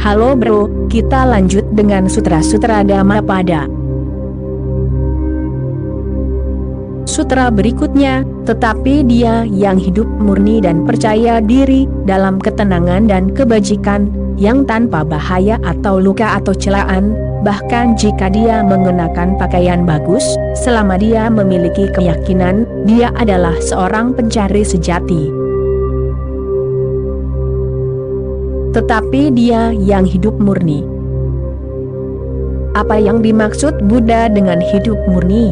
Halo bro, kita lanjut dengan sutra-sutra Dhammapada. Sutra berikutnya, tetapi dia yang hidup murni dan percaya diri dalam ketenangan dan kebajikan, yang tanpa bahaya atau luka atau celaan, bahkan jika dia mengenakan pakaian bagus, selama dia memiliki keyakinan, dia adalah seorang pencari sejati. Tetapi dia yang hidup murni. Apa yang dimaksud Buddha dengan hidup murni?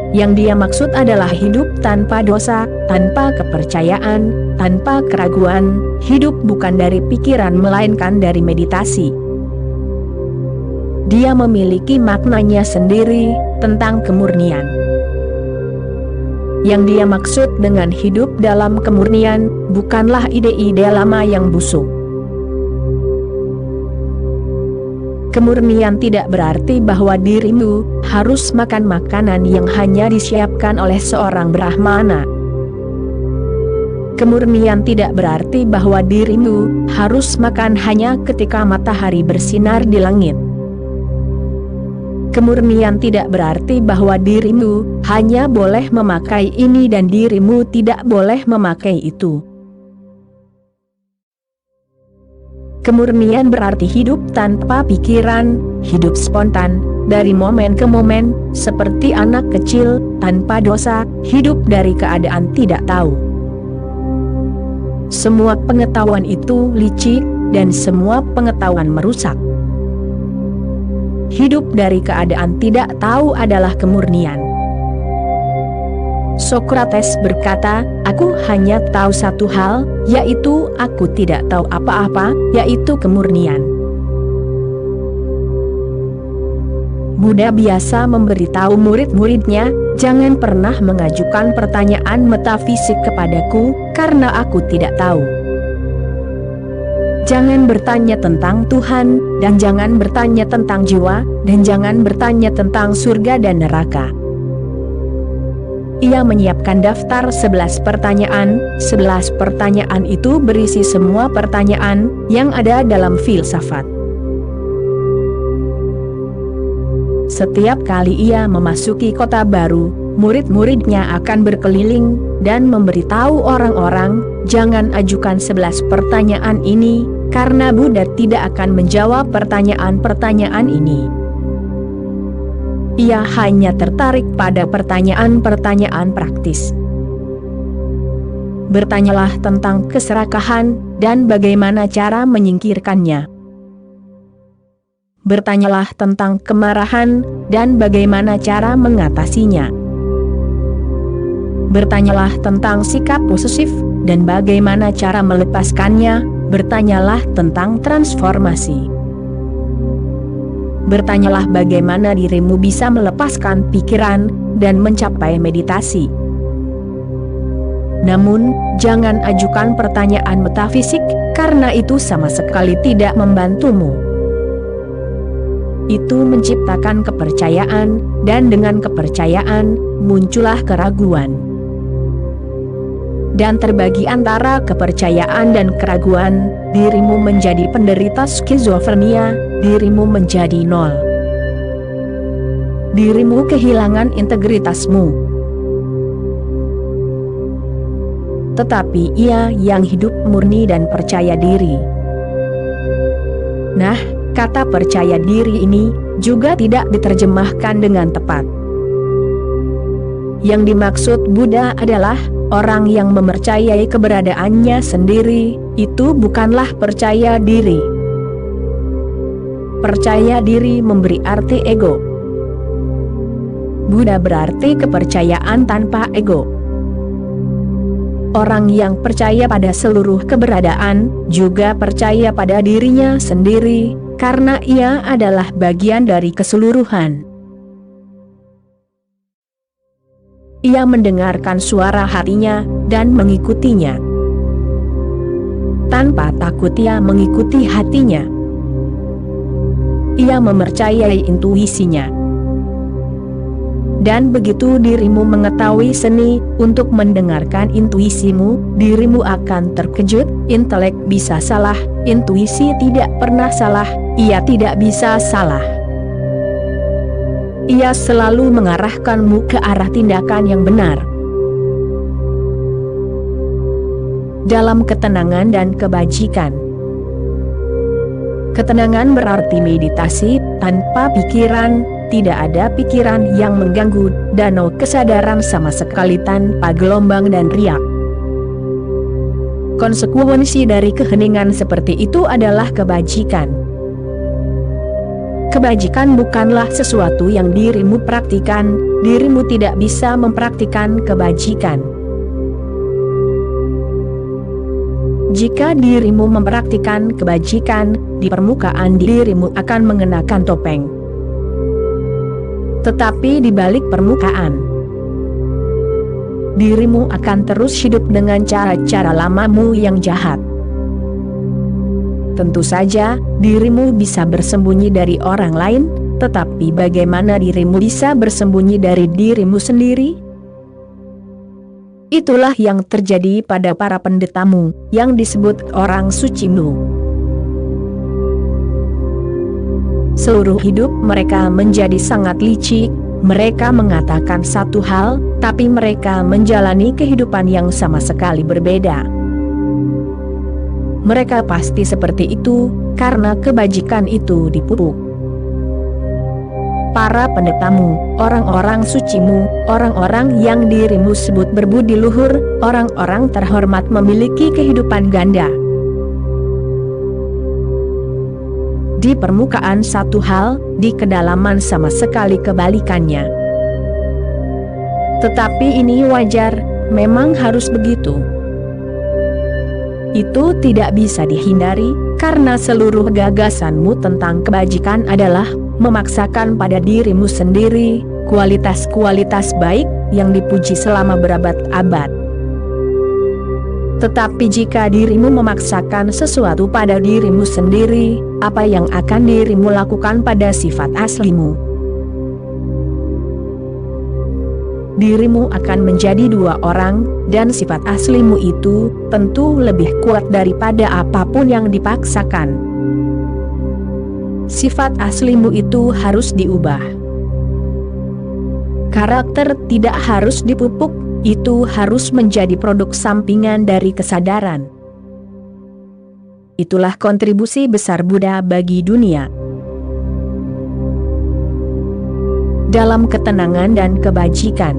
Yang dia maksud adalah hidup tanpa dosa, tanpa kepercayaan, tanpa keraguan, hidup bukan dari pikiran melainkan dari meditasi. Dia memiliki maknanya sendiri, tentang kemurnian. Yang dia maksud dengan hidup dalam kemurnian, bukanlah ide-ide lama yang busuk. Kemurnian tidak berarti bahwa dirimu harus makan makanan yang hanya disiapkan oleh seorang brahmana. Kemurnian tidak berarti bahwa dirimu harus makan hanya ketika matahari bersinar di langit. Kemurnian tidak berarti bahwa dirimu hanya boleh memakai ini dan dirimu tidak boleh memakai itu. Kemurnian berarti hidup tanpa pikiran, hidup spontan, dari momen ke momen, seperti anak kecil, tanpa dosa, hidup dari keadaan tidak tahu. Semua pengetahuan itu licik, dan semua pengetahuan merusak. Hidup dari keadaan tidak tahu adalah kemurnian. Sokrates berkata, aku hanya tahu satu hal, yaitu aku tidak tahu apa-apa, yaitu kemurnian. Buddha biasa memberitahu murid-muridnya, jangan pernah mengajukan pertanyaan metafisik kepadaku, karena aku tidak tahu. Jangan bertanya tentang Tuhan, dan jangan bertanya tentang jiwa, dan jangan bertanya tentang surga dan neraka. Ia menyiapkan daftar 11 pertanyaan, 11 pertanyaan itu berisi semua pertanyaan yang ada dalam filsafat. Setiap kali ia memasuki kota baru, murid-muridnya akan berkeliling dan memberitahu orang-orang, jangan ajukan 11 pertanyaan ini, karena Buddha tidak akan menjawab pertanyaan-pertanyaan ini. Ia hanya tertarik pada pertanyaan-pertanyaan praktis. Bertanyalah tentang keserakahan, dan bagaimana cara menyingkirkannya. Bertanyalah tentang kemarahan, dan bagaimana cara mengatasinya. Bertanyalah tentang sikap posesif, dan bagaimana cara melepaskannya. Bertanyalah tentang transformasi. Bertanyalah bagaimana dirimu bisa melepaskan pikiran, dan mencapai meditasi. Namun, jangan ajukan pertanyaan metafisik, karena itu sama sekali tidak membantumu. Itu menciptakan kepercayaan, dan dengan kepercayaan, muncullah keraguan. Dan terbagi antara kepercayaan dan keraguan, dirimu menjadi penderita skizofrenia, dirimu menjadi nol. Dirimu kehilangan integritasmu. Tetapi ia yang hidup murni dan percaya diri. Nah, kata percaya diri ini juga tidak diterjemahkan dengan tepat. Yang dimaksud Buddha adalah orang yang mempercayai keberadaannya sendiri, itu bukanlah percaya diri. Percaya diri memberi arti ego. Buddha berarti kepercayaan tanpa ego. Orang yang percaya pada seluruh keberadaan, juga percaya pada dirinya sendiri, karena ia adalah bagian dari keseluruhan. Ia mendengarkan suara hatinya, dan mengikutinya. Tanpa takut ia mengikuti hatinya. Ia mempercayai intuisinya. dan begitu dirimu mengetahui seni untuk mendengarkan intuisimu, dirimu akan terkejut. Intelek bisa salah, intuisi tidak pernah salah, ia tidak bisa salah. Ia selalu mengarahkanmu ke arah tindakan yang benar. Dalam ketenangan dan kebajikan. Ketenangan berarti meditasi tanpa pikiran, tidak ada pikiran yang mengganggu, danau kesadaran sama sekali tanpa gelombang dan riak. Konsekuensi dari keheningan seperti itu adalah kebajikan. Kebajikan bukanlah sesuatu yang dirimu praktikan, dirimu tidak bisa mempraktikan kebajikan. Jika dirimu mempraktikan kebajikan, di permukaan dirimu akan mengenakan topeng. Tetapi di balik permukaan, dirimu akan terus hidup dengan cara-cara lamamu yang jahat. Tentu saja, dirimu bisa bersembunyi dari orang lain, tetapi bagaimana dirimu bisa bersembunyi dari dirimu sendiri? Itulah yang terjadi pada para pendetamu, yang disebut orang sucimu. Seluruh hidup mereka menjadi sangat licik, mereka mengatakan satu hal, tapi mereka menjalani kehidupan yang sama sekali berbeda. Mereka pasti seperti itu, karena kebajikan itu dipupuk. Para pendetamu, orang-orang sucimu, orang-orang yang dirimu sebut berbudi luhur, orang-orang terhormat memiliki kehidupan ganda. Di permukaan satu hal, di kedalaman sama sekali kebalikannya. Tetapi ini wajar, memang harus begitu. Itu tidak bisa dihindari, karena seluruh gagasanmu tentang kebajikan adalah memaksakan pada dirimu sendiri kualitas-kualitas baik yang dipuji selama berabad-abad. Tetapi jika dirimu memaksakan sesuatu pada dirimu sendiri, apa yang akan dirimu lakukan pada sifat aslimu? Dirimu akan menjadi dua orang, dan sifat aslimu itu tentu lebih kuat daripada apapun yang dipaksakan. Sifat aslimu itu harus diubah. Karakter tidak harus dipupuk, itu harus menjadi produk sampingan dari kesadaran. Itulah kontribusi besar Buddha bagi dunia. Dalam ketenangan dan kebajikan.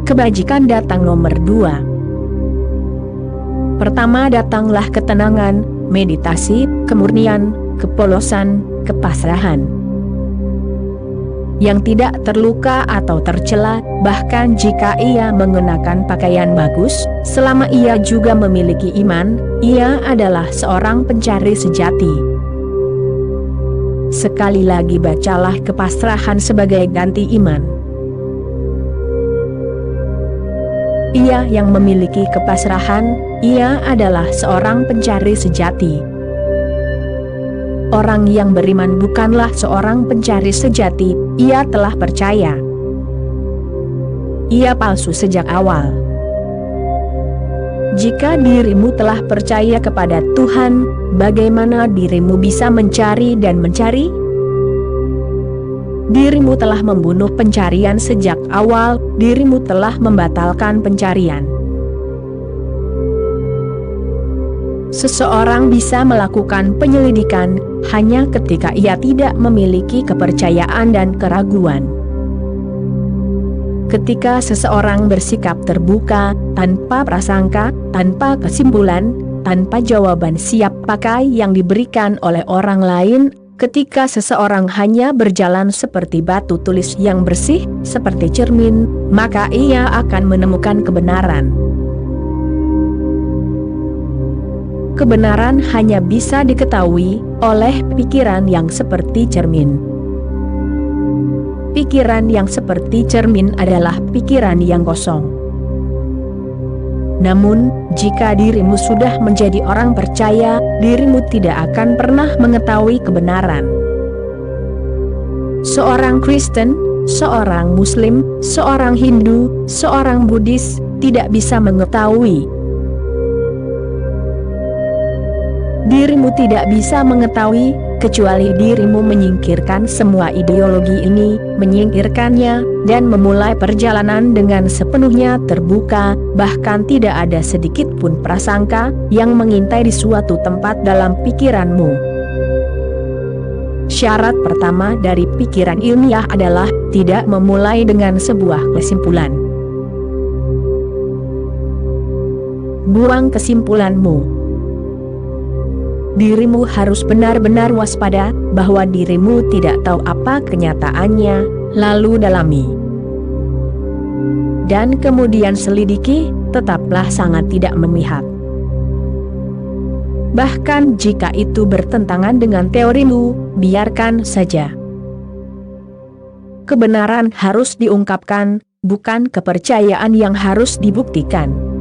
Kebajikan datang nomor 2. Pertama datanglah ketenangan, meditasi, kemurnian, kepolosan, kepasrahan. Yang tidak terluka atau tercela, bahkan jika ia mengenakan pakaian bagus, selama ia juga memiliki iman, ia adalah seorang pencari sejati. Sekali lagi bacalah kepasrahan sebagai ganti iman. Ia yang memiliki kepasrahan, ia adalah seorang pencari sejati. Orang yang beriman bukanlah seorang pencari sejati, ia telah percaya. Ia palsu sejak awal. Jika dirimu telah percaya kepada Tuhan, bagaimana dirimu bisa mencari dan mencari? Dirimu telah membunuh pencarian sejak awal, dirimu telah membatalkan pencarian. Seseorang bisa melakukan penyelidikan hanya ketika ia tidak memiliki kepercayaan dan keraguan. Ketika seseorang bersikap terbuka, tanpa prasangka, tanpa kesimpulan, tanpa jawaban siap pakai yang diberikan oleh orang lain, ketika seseorang hanya berjalan seperti batu tulis yang bersih, seperti cermin, maka ia akan menemukan kebenaran. Kebenaran hanya bisa diketahui oleh pikiran yang seperti cermin. Pikiran yang seperti cermin adalah pikiran yang kosong. Namun, jika dirimu sudah menjadi orang percaya, dirimu tidak akan pernah mengetahui kebenaran. Seorang Kristen, seorang Muslim, seorang Hindu, seorang Buddhis, tidak bisa mengetahui. Dirimu tidak bisa mengetahui, kecuali dirimu menyingkirkan semua ideologi ini, menyingkirkannya, dan memulai perjalanan dengan sepenuhnya terbuka, bahkan tidak ada sedikit pun prasangka yang mengintai di suatu tempat dalam pikiranmu. Syarat pertama dari pikiran ilmiah adalah tidak memulai dengan sebuah kesimpulan. Buang kesimpulanmu. Dirimu harus benar-benar waspada bahwa dirimu tidak tahu apa kenyataannya, lalu dalami. Dan kemudian selidiki, tetaplah sangat tidak memihak. Bahkan jika itu bertentangan dengan teorimu, biarkan saja. Kebenaran harus diungkapkan, bukan kepercayaan yang harus dibuktikan.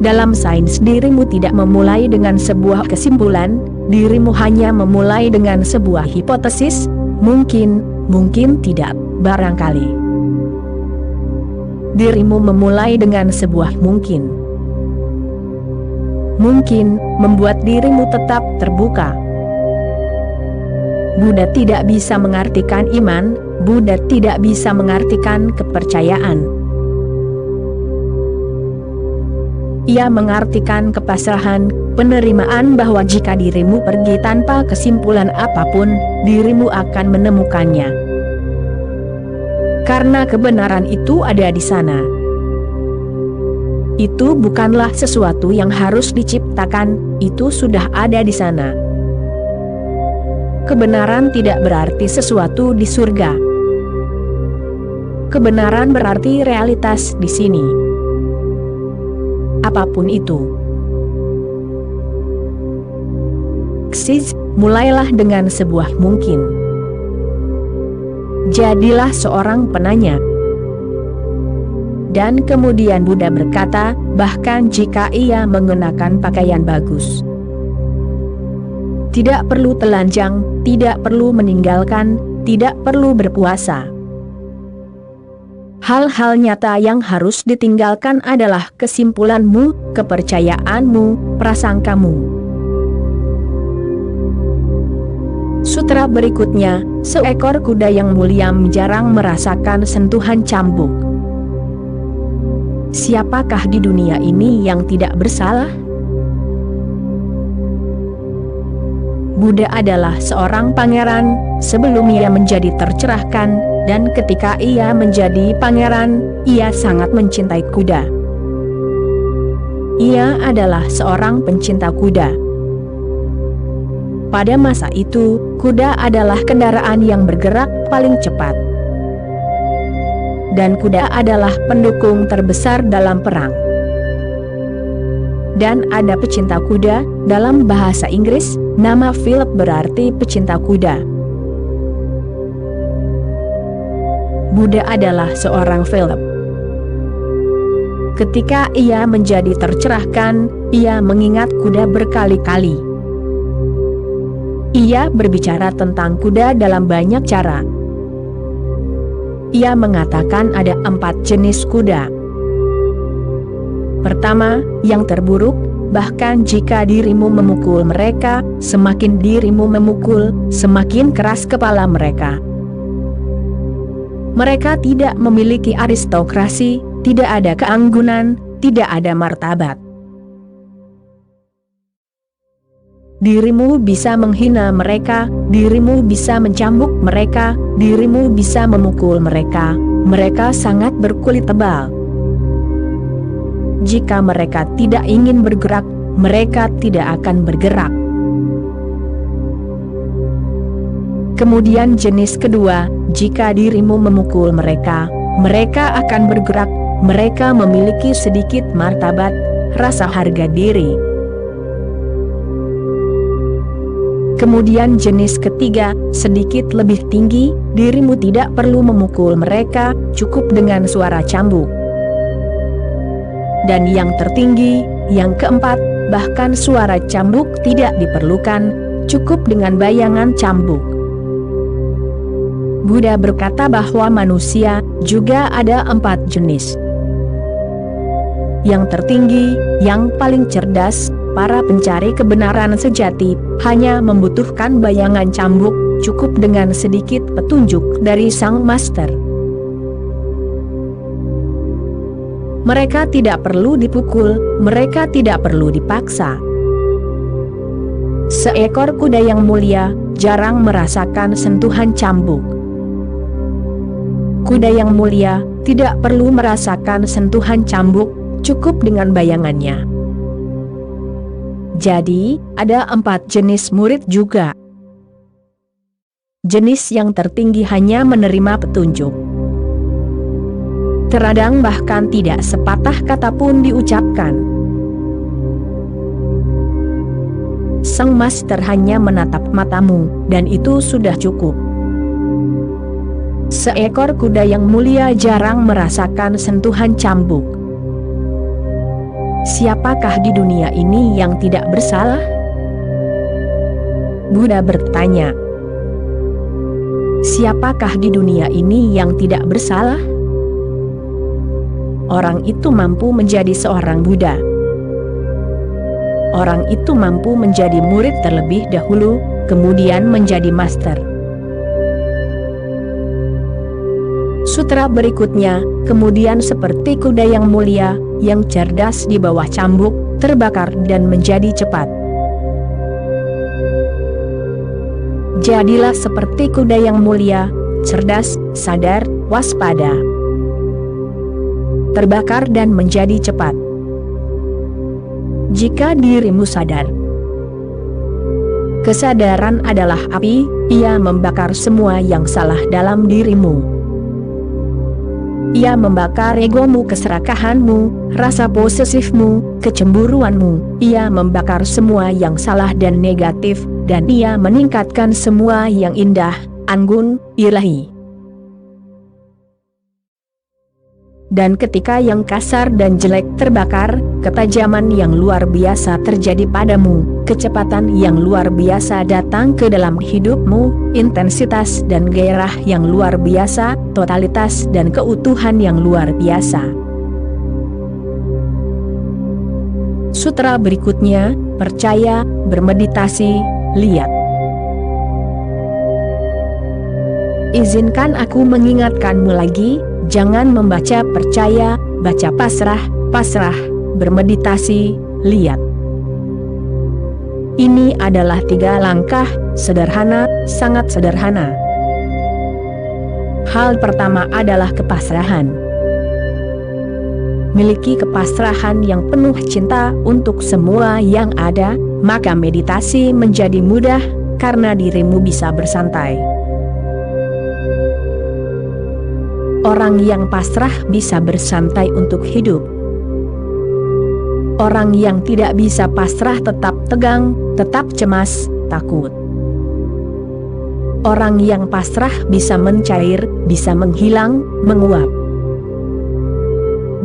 Dalam sains dirimu tidak memulai dengan sebuah kesimpulan, dirimu hanya memulai dengan sebuah hipotesis, mungkin tidak, barangkali. Dirimu memulai dengan sebuah mungkin. Mungkin membuat dirimu tetap terbuka. Buddha tidak bisa mengartikan iman, Buddha tidak bisa mengartikan kepercayaan. Ia mengartikan kepasrahan, penerimaan bahwa jika dirimu pergi tanpa kesimpulan apapun, dirimu akan menemukannya. Karena kebenaran itu ada di sana. Itu bukanlah sesuatu yang harus diciptakan, itu sudah ada di sana. Kebenaran tidak berarti sesuatu di surga. Kebenaran berarti realitas di sini. Apapun itu. Ksis, mulailah dengan sebuah mungkin. Jadilah seorang penanya. Dan kemudian Buddha berkata, bahkan jika ia mengenakan pakaian bagus, tidak perlu telanjang, tidak perlu meninggalkan, tidak perlu berpuasa. Hal-hal nyata yang harus ditinggalkan adalah kesimpulanmu, kepercayaanmu, prasangkamu. Sutra berikutnya, seekor kuda yang mulia jarang merasakan sentuhan cambuk. Siapakah di dunia ini yang tidak bersalah? Buddha adalah seorang pangeran, sebelum ia menjadi tercerahkan, dan ketika ia menjadi pangeran, ia sangat mencintai kuda. Ia adalah seorang pencinta kuda. Pada masa itu, kuda adalah kendaraan yang bergerak paling cepat. Dan kuda adalah pendukung terbesar dalam perang. Dan ada pecinta kuda, dalam bahasa Inggris, nama Philip berarti pecinta kuda. Buddha adalah seorang Philip. Ketika ia menjadi tercerahkan, ia mengingat kuda berkali-kali. Ia berbicara tentang kuda dalam banyak cara. Ia mengatakan ada 4 jenis kuda. Pertama, yang terburuk, bahkan jika dirimu memukul mereka, semakin dirimu memukul, semakin keras kepala mereka. Mereka tidak memiliki aristokrasi, tidak ada keanggunan, tidak ada martabat. Dirimu bisa menghina mereka, dirimu bisa mencambuk mereka, dirimu bisa memukul mereka. Mereka sangat berkulit tebal. Jika mereka tidak ingin bergerak, mereka tidak akan bergerak. Kemudian jenis kedua, jika dirimu memukul mereka, mereka akan bergerak, mereka memiliki sedikit martabat, rasa harga diri. Kemudian jenis ketiga, sedikit lebih tinggi, dirimu tidak perlu memukul mereka, cukup dengan suara cambuk. Dan yang tertinggi, yang keempat, bahkan suara cambuk tidak diperlukan, cukup dengan bayangan cambuk. Buddha berkata bahwa manusia juga ada 4 jenis. Yang tertinggi, yang paling cerdas, para pencari kebenaran sejati, hanya membutuhkan bayangan cambuk, cukup dengan sedikit petunjuk dari sang master. Mereka tidak perlu dipukul, mereka tidak perlu dipaksa. Seekor kuda yang mulia jarang merasakan sentuhan cambuk. Kuda yang mulia tidak perlu merasakan sentuhan cambuk, cukup dengan bayangannya. Jadi, ada 4 jenis murid juga. Jenis yang tertinggi hanya menerima petunjuk. Terkadang bahkan tidak sepatah kata pun diucapkan. Sang master hanya menatap matamu, dan itu sudah cukup. Seekor kuda yang mulia jarang merasakan sentuhan cambuk. Siapakah di dunia ini yang tidak bersalah? Buddha bertanya. Siapakah di dunia ini yang tidak bersalah? Orang itu mampu menjadi seorang Buddha. Orang itu mampu menjadi murid terlebih dahulu, kemudian menjadi master. Sutra berikutnya, kemudian seperti kuda yang mulia, yang cerdas di bawah cambuk, terbakar dan menjadi cepat. Jadilah seperti kuda yang mulia, cerdas, sadar, waspada. Terbakar dan menjadi cepat. Jika dirimu sadar, kesadaran adalah api, ia membakar semua yang salah dalam dirimu. Ia membakar egomu, keserakahanmu, rasa posesifmu, kecemburuanmu. Ia membakar semua yang salah dan negatif, dan ia meningkatkan semua yang indah, anggun, ilahi. Dan ketika yang kasar dan jelek terbakar, ketajaman yang luar biasa terjadi padamu, kecepatan yang luar biasa datang ke dalam hidupmu, intensitas dan gairah yang luar biasa, totalitas dan keutuhan yang luar biasa. Sutra berikutnya, percaya, bermeditasi, lihat. Izinkan aku mengingatkanmu lagi, jangan membaca percaya, baca pasrah, pasrah, bermeditasi, lihat. Ini adalah 3 langkah, sederhana, sangat sederhana. Hal pertama adalah kepasrahan. Miliki kepasrahan yang penuh cinta untuk semua yang ada, maka meditasi menjadi mudah, karena dirimu bisa bersantai. Orang yang pasrah bisa bersantai untuk hidup. Orang yang tidak bisa pasrah tetap tegang, tetap cemas, takut. Orang yang pasrah bisa mencair, bisa menghilang, menguap.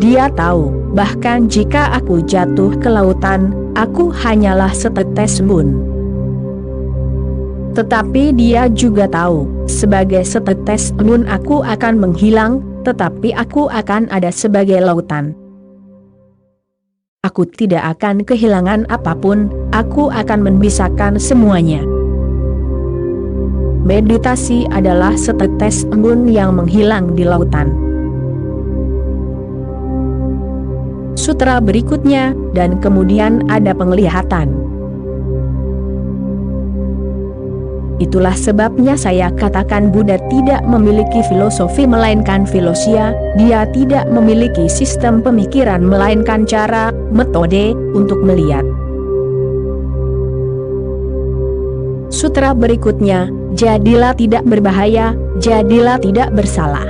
Dia tahu, bahkan jika aku jatuh ke lautan, aku hanyalah setetes embun. Tetapi dia juga tahu, sebagai setetes embun aku akan menghilang, tetapi aku akan ada sebagai lautan. Aku tidak akan kehilangan apapun, aku akan memisahkan semuanya. Meditasi adalah setetes embun yang menghilang di lautan. Sutra berikutnya, dan kemudian ada penglihatan. Itulah sebabnya saya katakan Buddha tidak memiliki filosofi melainkan filosia, dia tidak memiliki sistem pemikiran melainkan cara, metode, untuk melihat. Sutra berikutnya, jadilah tidak berbahaya, jadilah tidak bersalah.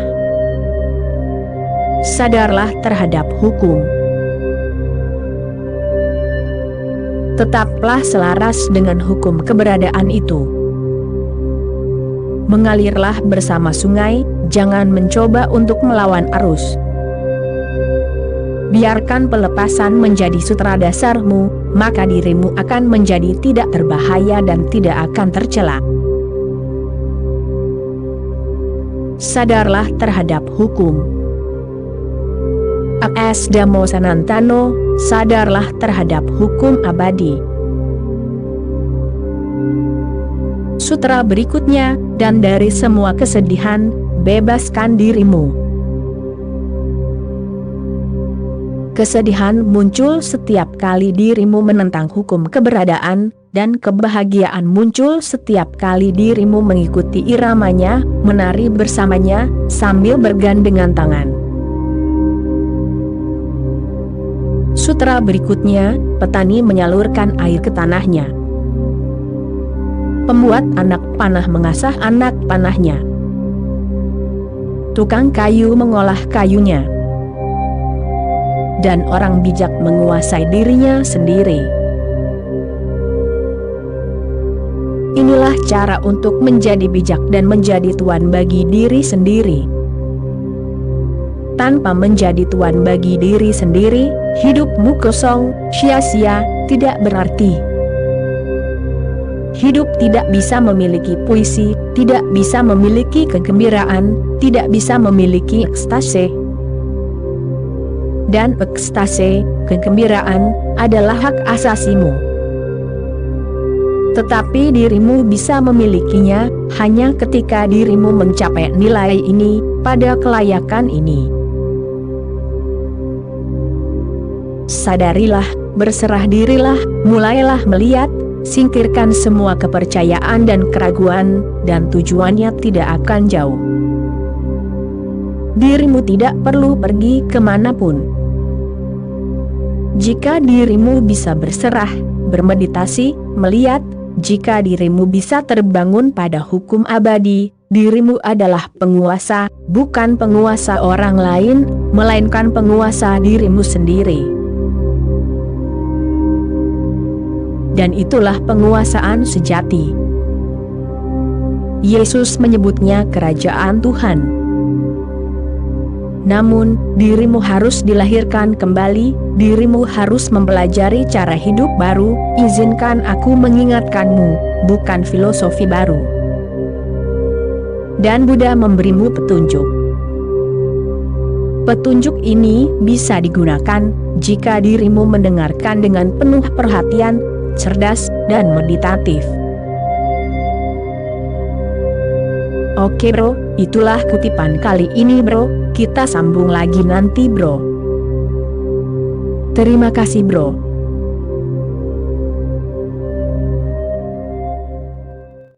Sadarlah terhadap hukum. Tetaplah selaras dengan hukum keberadaan itu. Mengalirlah bersama sungai, jangan mencoba untuk melawan arus. Biarkan pelepasan menjadi sutra dasarmu, maka dirimu akan menjadi tidak terbahaya dan tidak akan tercela. sadarlah terhadap hukum. A.S. Damo Sanantano, sadarlah terhadap hukum abadi. Sutra berikutnya, dan dari semua kesedihan, bebaskan dirimu. Kesedihan muncul setiap kali dirimu menentang hukum keberadaan, dan kebahagiaan muncul setiap kali dirimu mengikuti iramanya, menari bersamanya, sambil bergandengan tangan. Sutra berikutnya, petani menyalurkan air ke tanahnya. Pembuat anak panah mengasah anak panahnya. Tukang kayu mengolah kayunya. Dan orang bijak menguasai dirinya sendiri. Inilah cara untuk menjadi bijak dan menjadi tuan bagi diri sendiri. Tanpa menjadi tuan bagi diri sendiri, hidupmu kosong, sia-sia, tidak berarti. Hidup tidak bisa memiliki puisi, tidak bisa memiliki kegembiraan, tidak bisa memiliki ekstase. Dan ekstase, kegembiraan, adalah hak asasimu. Tetapi dirimu bisa memilikinya, hanya ketika dirimu mencapai nilai ini, pada kelayakan ini. Sadarilah, berserah dirilah, mulailah melihat, singkirkan semua kepercayaan dan keraguan, dan tujuannya tidak akan jauh. Dirimu tidak perlu pergi kemanapun. Jika dirimu bisa berserah, bermeditasi, melihat, jika dirimu bisa terbangun pada hukum abadi, dirimu adalah penguasa, bukan penguasa orang lain, melainkan penguasa dirimu sendiri. Dan itulah penguasaan sejati. Yesus menyebutnya kerajaan Tuhan. Namun, dirimu harus dilahirkan kembali, dirimu harus mempelajari cara hidup baru, izinkan aku mengingatkanmu, bukan filosofi baru. Dan Buddha memberimu petunjuk. Petunjuk ini bisa digunakan, jika dirimu mendengarkan dengan penuh perhatian, cerdas, dan meditatif. Oke bro, itulah kutipan kali ini bro, kita sambung lagi nanti bro. Terima kasih bro.